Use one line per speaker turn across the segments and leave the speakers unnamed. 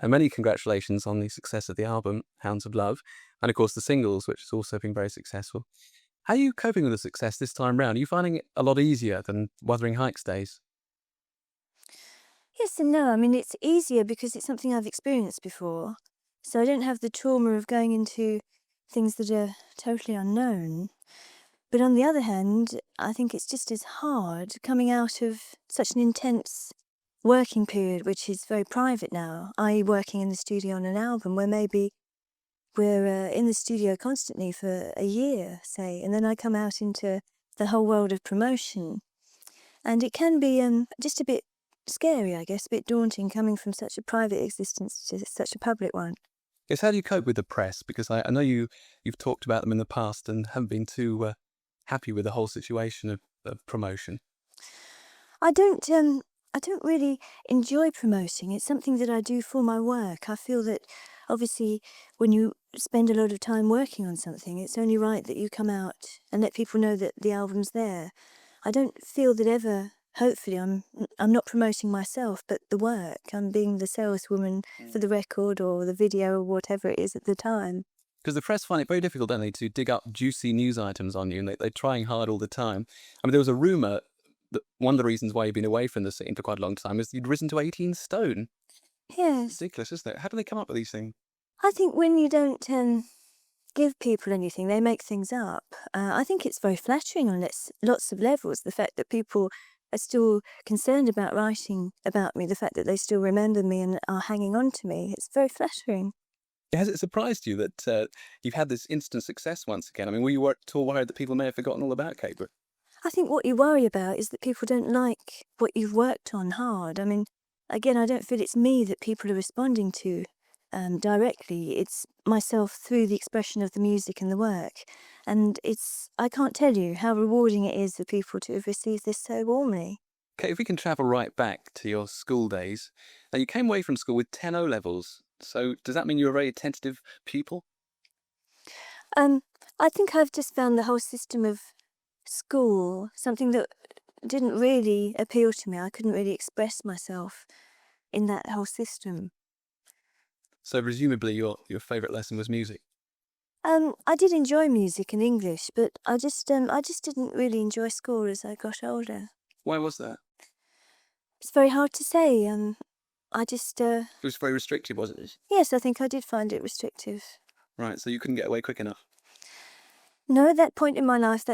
And many congratulations on the success of the album, Hounds of Love, and of course the singles, which has also been very successful. How are you coping with the success this time round? Are you finding it a lot easier than Wuthering Heights days?
Yes and no. I mean, it's easier because it's something I've experienced before. So I don't have the trauma of going into things that are totally unknown. But on the other hand, I think it's just as hard coming out of such an intense working period, which is very private now, i.e., working in the studio on an album where maybe we're in the studio constantly for a year, say, and then I come out into the whole world of promotion. And it can be just a bit scary, I guess, a bit daunting coming from such a private existence to such a public one.
Yes, how do you cope with the press? Because I know you've talked about them in the past and haven't been too happy with the whole situation of promotion.
I don't I don't really enjoy promoting. It's something that I do for my work. I feel that obviously when you spend a lot of time working on something, it's only right that you come out and let people know that the album's there. I don't feel that ever hopefully I'm not promoting myself, but the work. I'm being the saleswoman for the record or the video or whatever it is at the time.
Because the press find it very difficult, don't they, to dig up juicy news items on you, and they're trying hard all the time. I mean, there was a rumour that one of the reasons why you've been away from the scene for quite a long time is you'd risen to 18 stone.
Yes.
Ridiculous, isn't it? How do they come up with these things?
I think when you don't give people anything, they make things up. I think it's very flattering on lots of levels, the fact that people are still concerned about writing about me, the fact that they still remember me and are hanging on to me. It's very flattering.
Has it surprised you that you've had this instant success once again? I mean, were you at all worried that people may have forgotten all about Caper?
I think what you worry about is that people don't like what you've worked on hard. I mean, again, I don't feel it's me that people are responding to directly. It's myself through the expression of the music and the work. And I can't tell you how rewarding it is for people to have received this so warmly.
Okay, if we can travel right back to your school days, now you came away from school with 10 O levels. So does that mean you're a very attentive pupil?
Um, I think I've just found the whole system of school something that didn't really appeal to me. I couldn't really express myself in that whole system.
So presumably your favourite lesson was music.
I did enjoy music and English, but I just didn't really enjoy school as I got older.
Why was that?
It's very hard to say. I just,
It was very restrictive, wasn't it?
yes, I think I did find it restrictive.
Right, so you couldn't get away quick enough.
No, at that point in my life,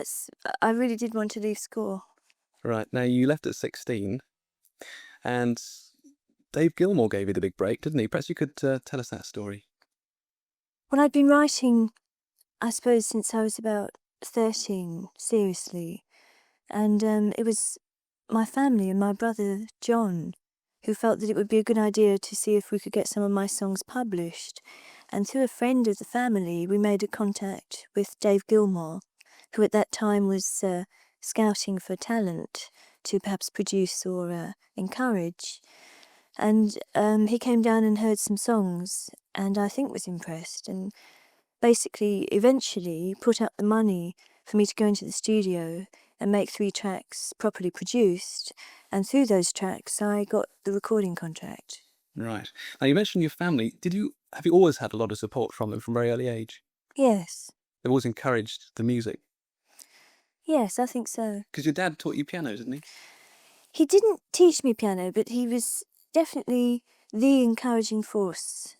I really did want to leave school.
Right, now you left at 16, and Dave Gilmour gave you the big break, didn't he? Perhaps you could tell us that story.
Well, I'd been writing, I suppose, since I was about 13, seriously. And it was my family and my brother John who felt that it would be a good idea to see if we could get some of my songs published. And through a friend of the family, we made a contact with Dave Gilmour, who at that time was scouting for talent to perhaps produce or encourage. And he came down and heard some songs, and I think was impressed, and basically, eventually, put up the money for me to go into the studio and make 3 tracks properly produced. And through those tracks, I got the recording contract.
Right. Now you mentioned your family. Have you always had a lot of support from them from a very early age?
Yes.
They've always encouraged the music.
Yes, I think so.
Because your dad taught you piano, didn't he?
He didn't teach me piano, but he was definitely the encouraging force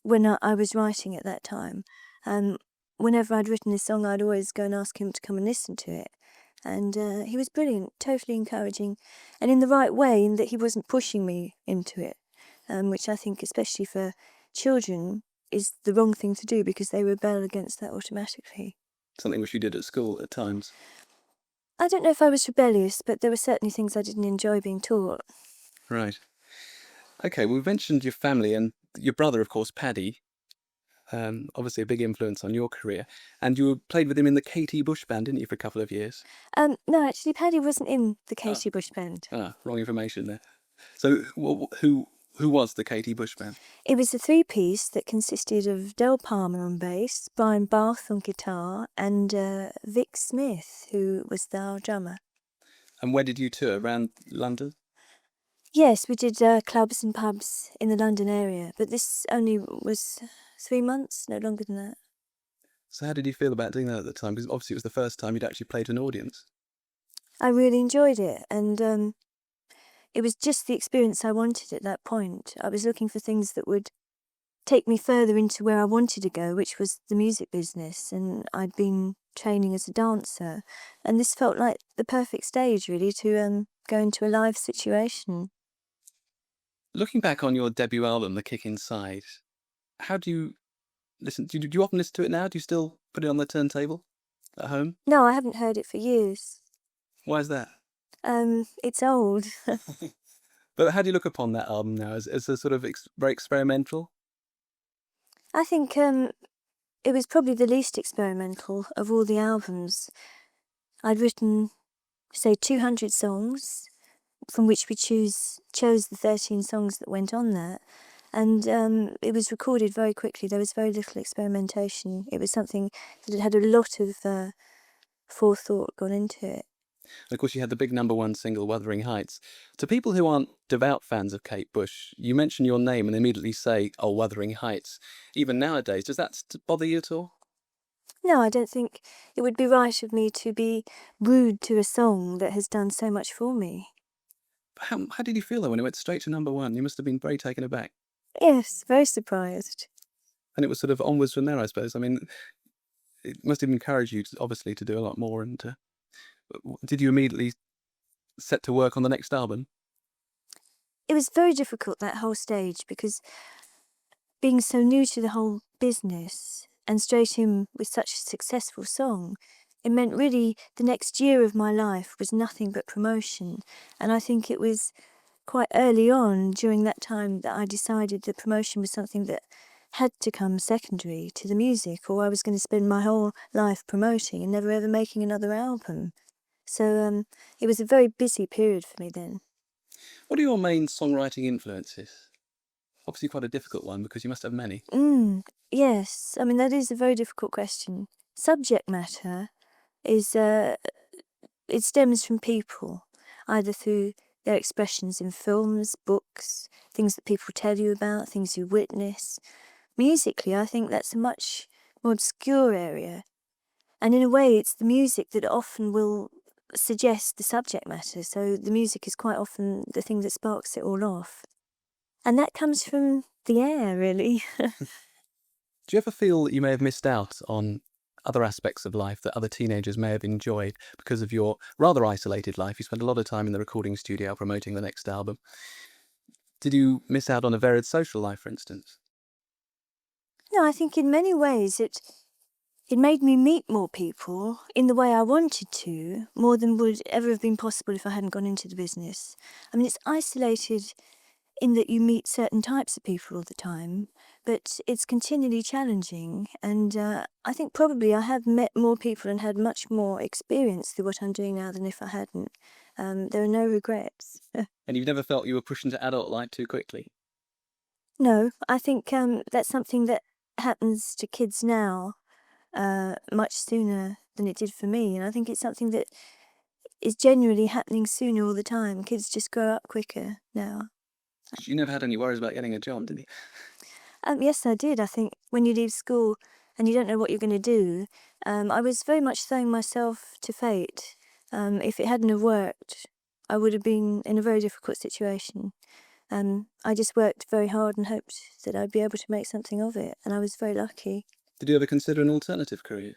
when I was writing at that time. Um, Whenever I'd written a song, I'd always go and ask him to come and listen to it. And he was brilliant, totally encouraging, and in the right way, in that he wasn't pushing me into it, which I think, especially for children, is the wrong thing to do because they rebel against that automatically.
Something which you did at school at times.
I don't know if I was rebellious, but there were certainly things I didn't enjoy being taught.
Right. Okay, well, we've mentioned your family and your brother, of course, Paddy. Obviously a big influence on your career. And you played with him in the Katie Bush band, didn't you, for a couple of years?
No, actually, Paddy wasn't in the
Ah,
Katie Bush band.
wrong information there. So who was the Katie Bush band?
It was a 3-piece that consisted of Del Palmer on bass, Brian Barth on guitar, and Vic Smith, who was our drummer.
And where did you tour? Around London?
Yes, we did clubs and pubs in the London area, but this only was 3 months, no longer than that.
So how did you feel about doing that at the time? Because obviously it was the first time you'd actually played to an audience.
I really enjoyed it, and it was just the experience I wanted at that point. I was looking for things that would take me further into where I wanted to go, which was the music business, and I'd been training as a dancer, and this felt like the perfect stage, really, to go into a live situation.
Looking back on your debut album, The Kick Inside, how do you listen? Do you often listen to it now? Do you still put it on the turntable at home?
No, I haven't heard it for years.
Why is that?
It's old.
But how do you look upon that album now? As a sort of very experimental?
I think it was probably the least experimental of all the albums. I'd written, say, 200 songs, from which we chose the 13 songs that went on there. And it was recorded very quickly. There was very little experimentation. It was something that had a lot of forethought gone into it.
And of course, you had the big #1 single, Wuthering Heights. To people who aren't devout fans of Kate Bush, you mention your name and they immediately say, oh, Wuthering Heights. Even nowadays, does that bother you at all?
No, I don't think it would be right of me to be rude to a song that has done so much for me.
How did you feel though when it went straight to #1? You must have been very taken aback.
Yes, very surprised.
And it was sort of onwards from there, I suppose. I mean, it must have encouraged you, obviously, to do a lot more. And did you immediately set to work on the next album?
It was very difficult, that whole stage, because being so new to the whole business and straight in with such a successful song, it meant really the next year of my life was nothing but promotion. And I think it was quite early on during that time that I decided that promotion was something that had to come secondary to the music, or I was going to spend my whole life promoting and never ever making another album. So it was a very busy period for me then.
What are your main songwriting influences? Obviously, quite a difficult one because you must have many.
Yes, I mean, that is a very difficult question. Subject matter is, it stems from people, either through their expressions in films, books, things that people tell you about, things you witness. Musically, I think that's a much more obscure area. And in a way, it's the music that often will suggest the subject matter. So the music is quite often the thing that sparks it all off. And that comes from the air, really.
Do you ever feel that you may have missed out on other aspects of life that other teenagers may have enjoyed because of your rather isolated life? You spent a lot of time in the recording studio promoting the next album. Did you miss out on a varied social life, for instance?
No, I think in many ways it made me meet more people in the way I wanted to, more than would ever have been possible if I hadn't gone into the business. I mean, it's isolated in that you meet certain types of people all the time, but it's continually challenging. And I think probably I have met more people and had much more experience through what I'm doing now than if I hadn't. There are no regrets.
And you've never felt you were pushed into adult life too quickly?
No, I think that's something that happens to kids now much sooner than it did for me. And I think it's something that is generally happening sooner all the time. Kids just grow up quicker now.
You never had any worries about getting a job, did you?
Yes, I did. I think when you leave school and you don't know what you're going to do, I was very much throwing myself to fate. If it hadn't have worked, I would have been in a very difficult situation. I just worked very hard and hoped that I'd be able to make something of it, and I was very lucky.
Did you ever consider an alternative career?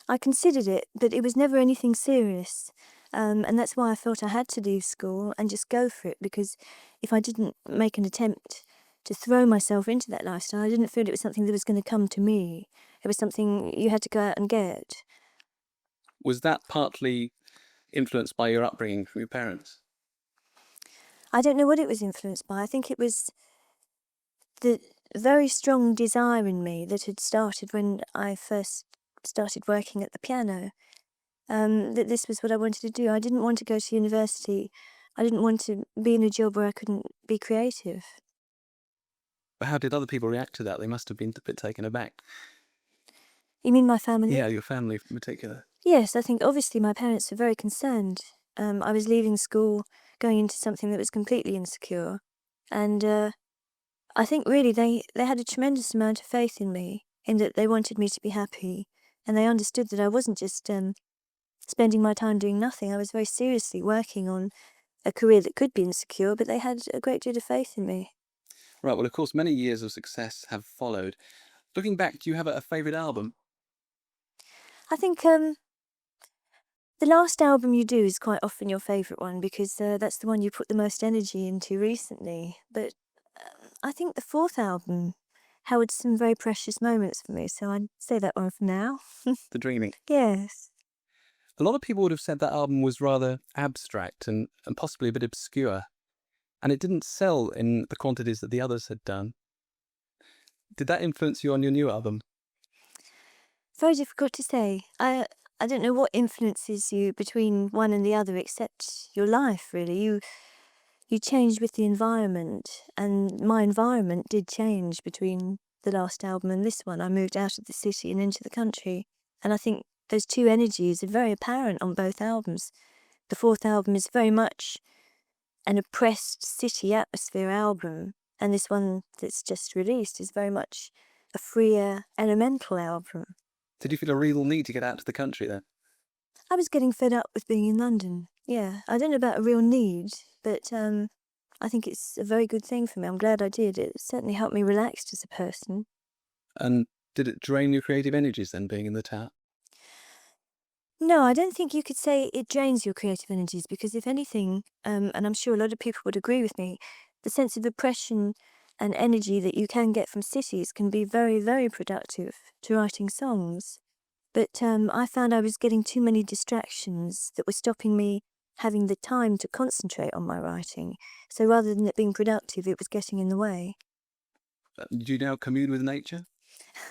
I considered it, but it was never anything serious. And that's why I felt I had to leave school and just go for it, because if I didn't make an attempt to throw myself into that lifestyle, I didn't feel it was something that was going to come to me. It was something you had to go out and get.
Was that partly influenced by your upbringing from your parents?
I don't know what it was influenced by. I think it was the very strong desire in me that had started when I first started working at the piano. That this was what I wanted to do. I didn't want to go to university. I didn't want to be in a job where I couldn't be creative.
But how did other people react to that? They must have been a bit taken aback.
You mean my family?
Yeah, your family in particular.
Yes, I think obviously my parents were very concerned. I was leaving school, going into something that was completely insecure. And I think really they had a tremendous amount of faith in me, in that they wanted me to be happy. And they understood that I wasn't just spending my time doing nothing. I was very seriously working on a career that could be insecure, but they had a great deal of faith in me.
Right, well, of course, many years of success have followed. Looking back, do you have a favourite album?
I think the last album you do is quite often your favourite one because that's the one you put the most energy into recently. But I think the fourth album held some very precious moments for me, so I'd say that one for now.
The Dreaming.
Yes.
A lot of people would have said that album was rather abstract and possibly a bit obscure, and it didn't sell in the quantities that the others had done. Did that influence you on your new album?
Very difficult to say. I don't know what influences you between one and the other except your life, really. You change with the environment, and my environment did change between the last album and this one. I moved out of the city and into the country, and I think those two energies are very apparent on both albums. The fourth album is very much an oppressed city atmosphere album, and this one that's just released is very much a freer, elemental album.
Did you feel a real need to get out to the country then?
I was getting fed up with being in London. Yeah, I don't know about a real need, but I think it's a very good thing for me. I'm glad I did. It certainly helped me relax as a person.
And did it drain your creative energies then, being in the town?
No, I don't think you could say it drains your creative energies because, if anything, and I'm sure a lot of people would agree with me, the sense of oppression and energy that you can get from cities can be very, very productive to writing songs. But I found I was getting too many distractions that were stopping me having the time to concentrate on my writing. So rather than it being productive, it was getting in the way.
Do you now commune with nature?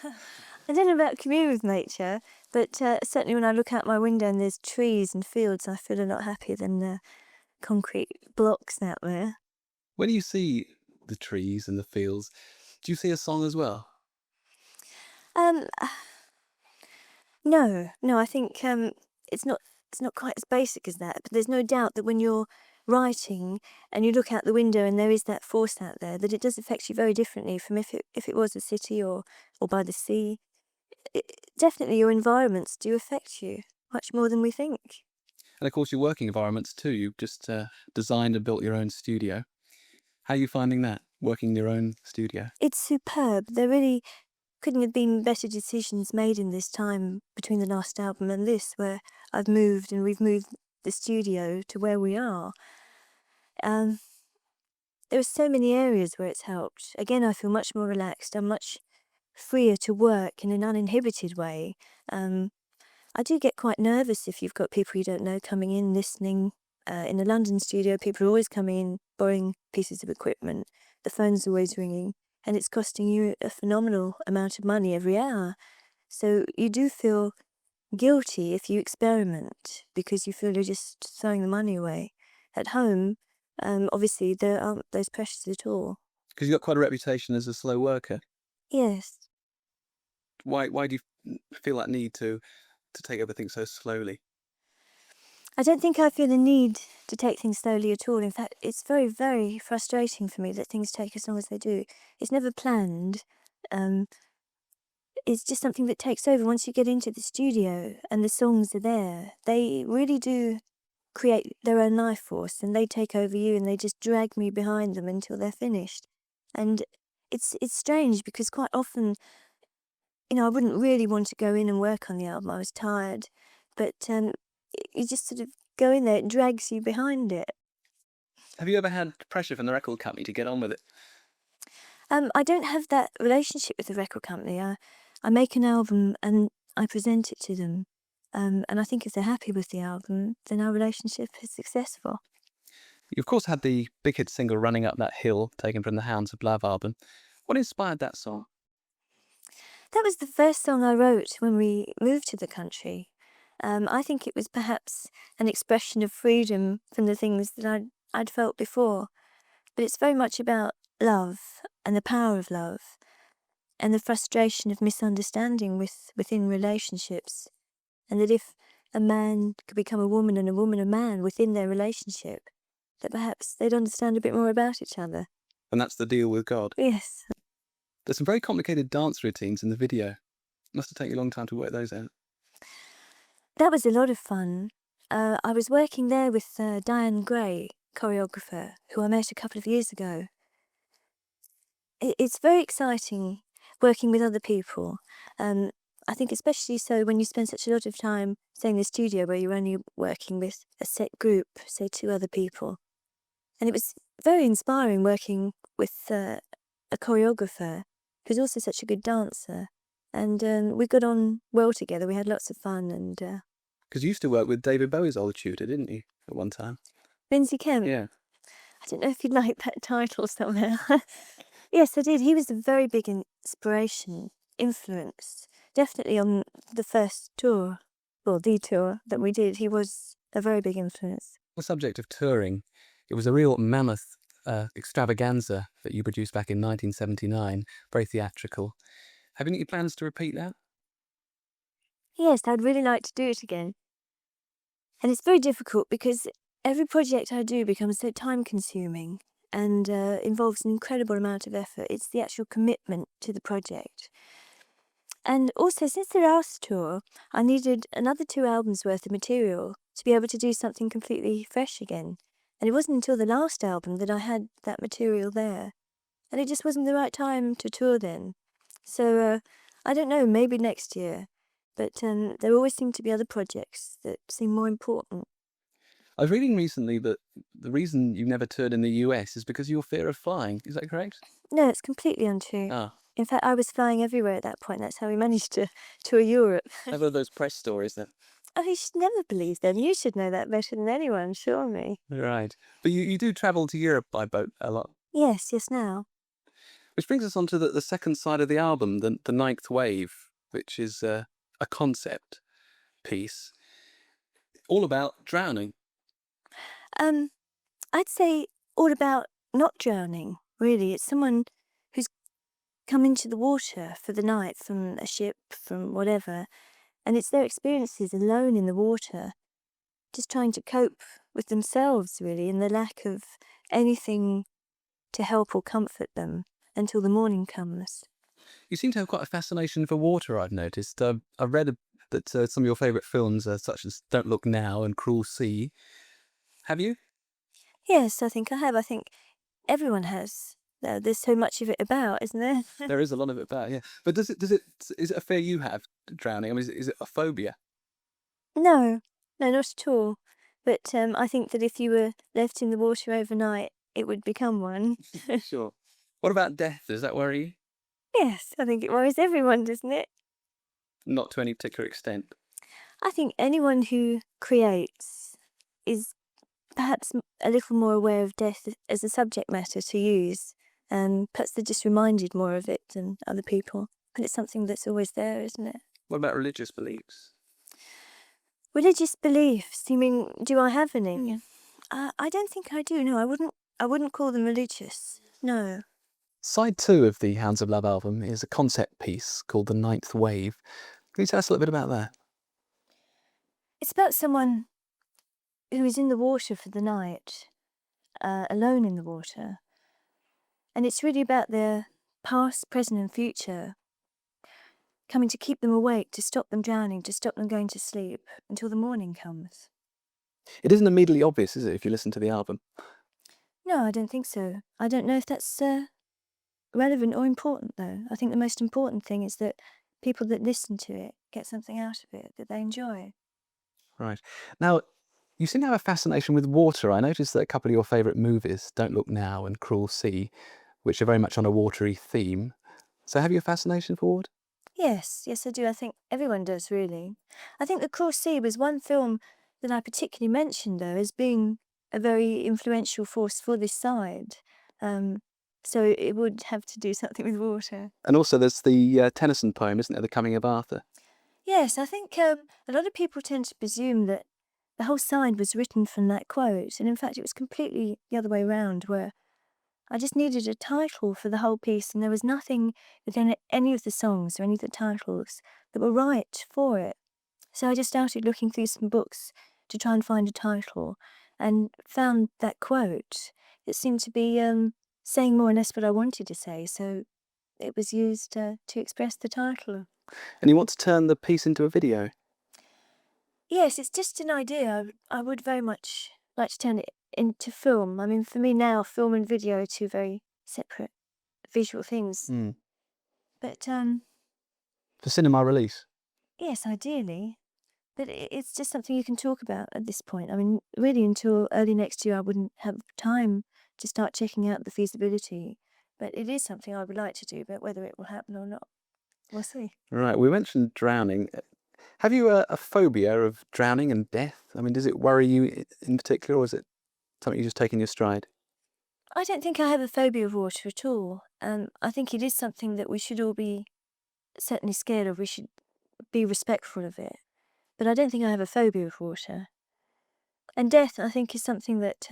I don't know about commune with nature, but certainly when I look out my window and there's trees and fields, I feel a lot happier than the concrete blocks out there.
When you see the trees and the fields, do you see a song as well?
Um, no, I think it's not it's not quite as basic as that. But there's no doubt that when you're writing and you look out the window and there is that force out there, that it does affect you very differently from if it was a city or by the sea. Definitely, your environments do affect you much more than we think.
And of course, your working environments too. You've just designed and built your own studio. How are you finding that, working in your own studio?
It's superb. There really couldn't have been better decisions made in this time between the last album and this, where I've moved and we've moved the studio to where we are. Um, there are so many areas where it's helped. Again, I feel much more relaxed. I'm much freer to work in an uninhibited way. Um, I do get quite nervous if you've got people you don't know coming in, listening. In a London studio, people are always coming in, borrowing pieces of equipment. The phone's always ringing, and it's costing you a phenomenal amount of money every hour. So you do feel guilty if you experiment because you feel you're just throwing the money away. At home, obviously, there aren't those pressures at all.
Because you've got quite a reputation as a slow worker.
Yes.
Why do you feel that need to take everything so slowly?
I don't think I feel the need to take things slowly at all. In fact, it's very, very frustrating for me that things take as long as they do. It's never planned. Um, it's just something that takes over once you get into the studio and the songs are there. They really do create their own life force and they take over you and they just drag me behind them until they're finished. And it's strange because quite often, I wouldn't really want to go in and work on the album. I was tired. But you just sort of go in there, it drags you behind it.
Have you ever had pressure from the record company to get on with it?
I don't have that relationship with the record company. I make an album and I present it to them. And I think if they're happy with the album, then our relationship is successful.
You, of course, had the big hit single Running Up That Hill, taken from the Hounds of Love album. What inspired that song?
That was the first song I wrote when we moved to the country. I think it was perhaps an expression of freedom from the things that I'd felt before. But it's very much about love and the power of love and the frustration of misunderstanding within relationships. And that if a man could become a woman and a woman a man within their relationship, that perhaps they'd understand a bit more about each other.
And that's the deal with God.
Yes.
There's some very complicated dance routines in the video. Must have taken you a long time to work those out.
That was a lot of fun. I was working there with Diane Gray, choreographer, who I met a couple of years ago. It's very exciting working with other people. I think especially so when you spend such a lot of time, say, in the studio where you're only working with a set group, say 2 other people. And it was very inspiring working with a choreographer who's also such a good dancer. And we got on well together. We had lots of fun. And
Because you used to work with David Bowie's old tutor, didn't you, at one time?
Lindsay Kemp,
Yeah.
I don't know if you'd like that title somehow. Yes, I did. He was a very big inspiration, influence. Definitely on the first tour, well, the tour that we did, he was a very big influence.
The subject of touring, it was a real mammoth extravaganza that you produced back in 1979, very theatrical. Have you any plans to repeat that?
Yes, I'd really like to do it again. And it's very difficult because every project I do becomes so time-consuming and involves an incredible amount of effort. It's the actual commitment to the project. And also, since the last tour, I needed another 2 albums worth of material to be able to do something completely fresh again. And it wasn't until the last album that I had that material there. And it just wasn't the right time to tour then. So, I don't know, maybe next year. But there always seem to be other projects that seem more important.
I was reading recently that the reason you never toured in the US is because of your fear of flying. Is that correct?
No, it's completely untrue.
Ah,
In fact, I was flying everywhere at that point. That's how we managed to tour Europe.
never those press stories then.
Oh, you should never believe them. You should know that better than anyone, surely.
Right. But you do travel to Europe by boat a lot.
Yes, now.
Which brings us on to the second side of the album, the Ninth Wave, which is a concept piece all about drowning.
I'd say all about not drowning, really. It's someone who's come into the water for the night from a ship, from whatever, and it's their experiences alone in the water, just trying to cope with themselves, really, and the lack of anything to help or comfort them until the morning comes.
You seem to have quite a fascination for water, I've noticed. I've read that some of your favourite films are such as Don't Look Now and Cruel Sea. Have you?
Yes, I think I have. I think everyone has. There's so much of it about, isn't there?
There is a lot of it about, yeah. But is it a fear you have, drowning? I mean, is it a phobia?
No, not at all. But I think that if you were left in the water overnight, it would become one.
Sure. What about death? Does that worry you?
Yes, I think it worries everyone, doesn't it?
Not to any particular extent.
I think anyone who creates is perhaps a little more aware of death as a subject matter to use. Perhaps they're just reminded more of it than other people. But it's something that's always there, isn't it?
What about religious beliefs?
Religious beliefs? You mean, do I have any? I don't think I do. No, I wouldn't call them religious. No.
Side 2 of the Hounds of Love album is a concept piece called The Ninth Wave. Can you tell us a little bit about that?
It's about someone who is in the water for the night, alone in the water. And it's really about their past, present, and future coming to keep them awake, to stop them drowning, to stop them going to sleep until the morning comes.
It isn't immediately obvious, is it, if you listen to the album?
No, I don't think so. I don't know if that's relevant or important, though. I think the most important thing is that people that listen to it get something out of it that they enjoy.
Right. Now, you seem to have a fascination with water. I noticed that a couple of your favourite movies, Don't Look Now and Cruel Sea, which are very much on a watery theme. So have you a fascination for water?
Yes, I do. I think everyone does, really. I think The Cruel Sea was one film that I particularly mentioned, though, as being a very influential force for this side. So it would have to do something with water.
And also there's the Tennyson poem, isn't there, The Coming of Arthur?
Yes, I think a lot of people tend to presume that the whole side was written from that quote, and in fact it was completely the other way round, where I just needed a title for the whole piece, and there was nothing within any of the songs or any of the titles that were right for it. So I just started looking through some books to try and find a title, and found that quote. It seemed to be saying more or less what I wanted to say, so it was used to express the title.
And you want to turn the piece into a video?
Yes, it's just an idea. I would very much like to turn it into film. I mean, for me now, film and video are two very separate visual things.
Mm.
But
For cinema release?
yes, ideally. But it's just something you can talk about at this point. I mean, really, until early next year, I wouldn't have time to start checking out the feasibility. But it is something I would like to do, but whether it will happen or not, we'll see.
Right, we mentioned drowning. Have you a phobia of drowning and death? I mean, does it worry you in particular, or is it something you just take in your stride?
I don't think I have a phobia of water at all. I think it is something that we should all be certainly scared of. We should be respectful of it. But I don't think I have a phobia of water. And death, I think, is something that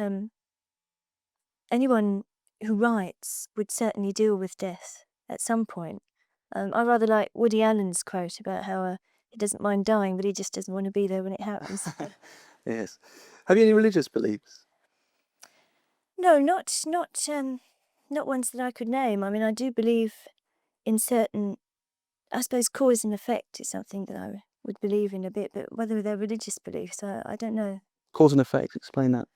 anyone who writes would certainly deal with death at some point. I rather like Woody Allen's quote about how he doesn't mind dying, but he just doesn't want to be there when it happens.
Yes. Have you any religious beliefs?
No, not ones that I could name. I mean, I do believe in certain, I suppose, cause and effect is something that I would believe in a bit, but whether they're religious beliefs, I don't know.
Cause and effect, explain that.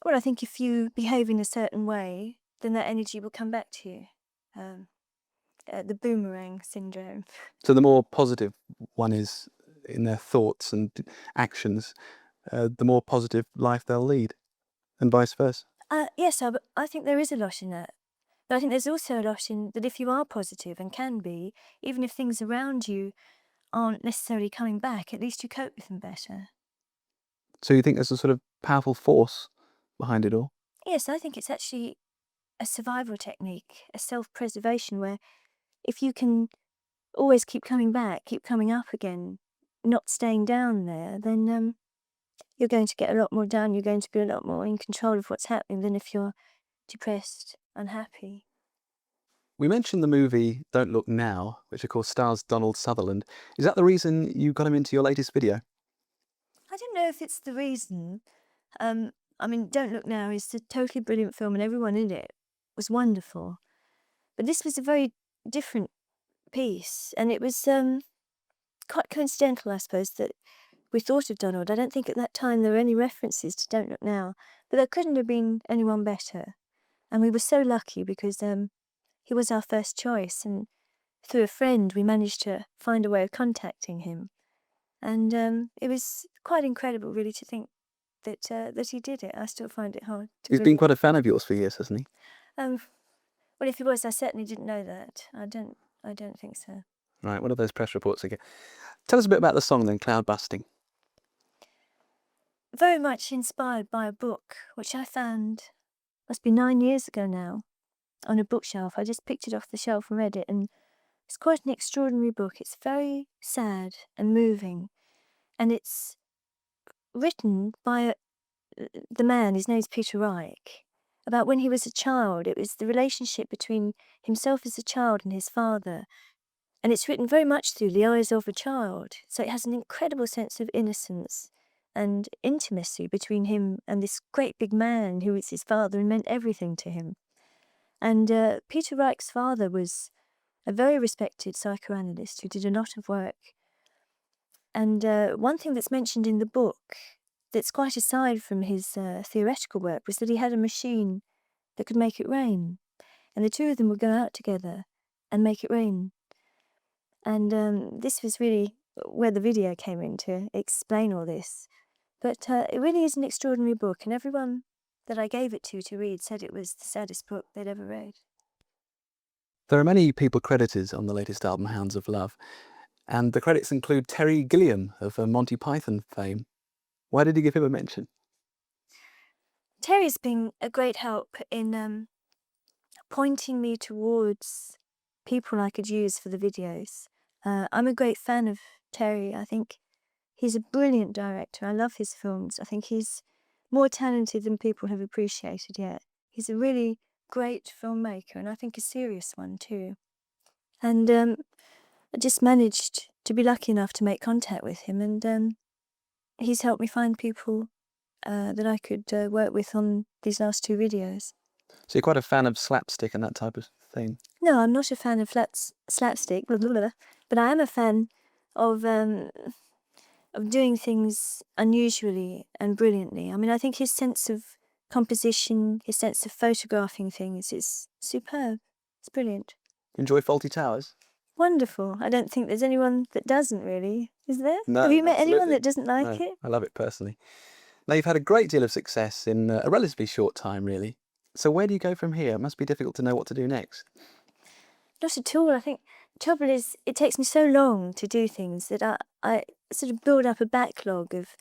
Well, I think if you behave in a certain way, then that energy will come back to you. Um, the boomerang syndrome.
So the more positive one is in their thoughts and actions, the more positive life they'll lead, and vice versa.
Yes, I think there is a lot in that. But I think there's also a lot in that if you are positive and can be, even if things around you aren't necessarily coming back, at least you cope with them better.
So you think there's a sort of powerful force behind it all?
Yes, I think it's actually a survival technique, a self-preservation where if you can always keep coming back, keep coming up again, not staying down there, then you're going to get a lot more done. You're going to be a lot more in control of what's happening than if you're depressed, unhappy.
We mentioned the movie Don't Look Now, which of course stars Donald Sutherland. Is that the reason you got him into your latest video?
I don't know if it's the reason. I mean, Don't Look Now is a totally brilliant film, and everyone in it was wonderful. But this was a very different piece, and it was quite coincidental, I suppose, that we thought of Donald. I don't think at that time there were any references to Don't Look Now, but there couldn't have been anyone better. And we were so lucky because he was our first choice, and through a friend we managed to find a way of contacting him. And it was quite incredible, really, to think that he did it. I still find it hard to
He's been
believe.
quite a fan of yours for years, hasn't he?
Well, if he was, I certainly didn't know that. I don't think so.
Right, one of those press reports again. Tell us a bit about the song then, Cloud Busting.
Very much inspired by a book which I found must be 9 years ago now on a bookshelf. I just picked it off the shelf and read it, and it's quite an extraordinary book. It's very sad and moving, and it's written by the man. His name's Peter Reich. About when he was a child. It was the relationship between himself as a child and his father. And it's written very much through the eyes of a child. So it has an incredible sense of innocence and intimacy between him and this great big man who was his father and meant everything to him. And Peter Reich's father was a very respected psychoanalyst who did a lot of work. And one thing that's mentioned in the book that's quite aside from his theoretical work was that he had a machine that could make it rain. And the two of them would go out together and make it rain. And this was really where the video came in to explain all this. But it really is an extraordinary book, and everyone that I gave it to read said it was the saddest book they'd ever read.
There are many people credited on the latest album, Hounds of Love, and the credits include Terry Gilliam of Monty Python fame. Why did you give him a mention?
Terry's been a great help in pointing me towards people I could use for the videos. I'm a great fan of Terry. I think he's a brilliant director. I love his films. I think he's more talented than people have appreciated yet. He's a really great filmmaker, and I think a serious one too. And I just managed to be lucky enough to make contact with him, and he's helped me find people that I could work with on these last 2 videos.
So you're quite a fan of slapstick and that type of thing.
No, I'm not a fan of slapstick, blah, blah, blah, but I am a fan of doing things unusually and brilliantly. I mean, I think his sense of composition, his sense of photographing things is superb. It's brilliant.
Enjoy Faulty Towers?
Wonderful. I don't think there's anyone that doesn't really, is there?
No,
Have you met anyone
absolutely.
that doesn't like
No,
it?
I love it personally. Now, you've had a great deal of success in a relatively short time, really. So where do you go from here? It must be difficult to know what to do next.
Not at all. I think the trouble is it takes me so long to do things that I sort of build up a backlog of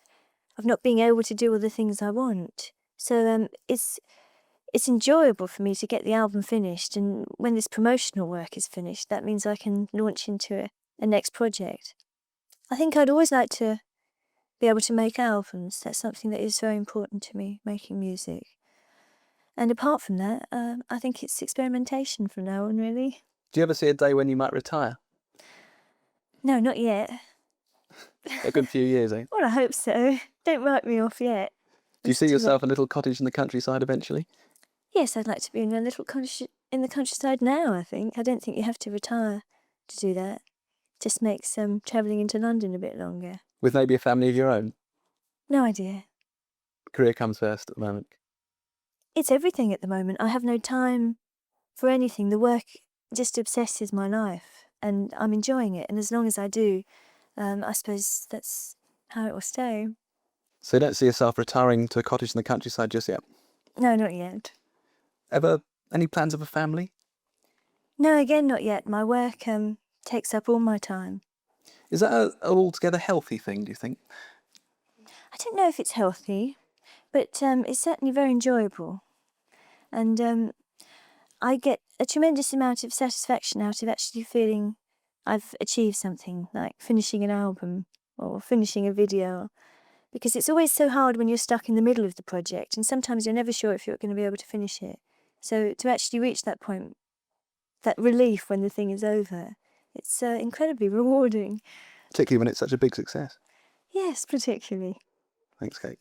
not being able to do all the things I want. So it's enjoyable for me to get the album finished, and when this promotional work is finished, that means I can launch into a next project. I think I'd always like to be able to make albums. That's something that is very important to me, making music. And apart from that, I think it's experimentation from now on, really.
Do you ever see a day when you might retire?
No, not yet.
A good few years, eh?
Well, I hope so. Don't write me off yet.
Do you see yourself a little cottage in the countryside eventually?
Yes, I'd like to be in a little cottage in the countryside now, I think. I don't think you have to retire to do that. Just makes travelling into London a bit longer.
With maybe a family of your own?
No idea.
Career comes first at the moment.
It's everything at the moment. I have no time for anything. The work just obsesses my life, and I'm enjoying it. And as long as I do, I suppose that's how it will stay.
So you don't see yourself retiring to a cottage in the countryside just yet?
No, not yet.
Ever any plans of a family?
No, again, not yet. My work takes up all my time.
Is that an altogether healthy thing, do you think?
I don't know if it's healthy, but it's certainly very enjoyable. And I get a tremendous amount of satisfaction out of actually feeling I've achieved something, like finishing an album or finishing a video, because it's always so hard when you're stuck in the middle of the project, and sometimes you're never sure if you're going to be able to finish it. So to actually reach that point, that relief when the thing is over, it's incredibly rewarding.
Particularly when it's such a big success.
Yes, particularly.
Thanks, Kate.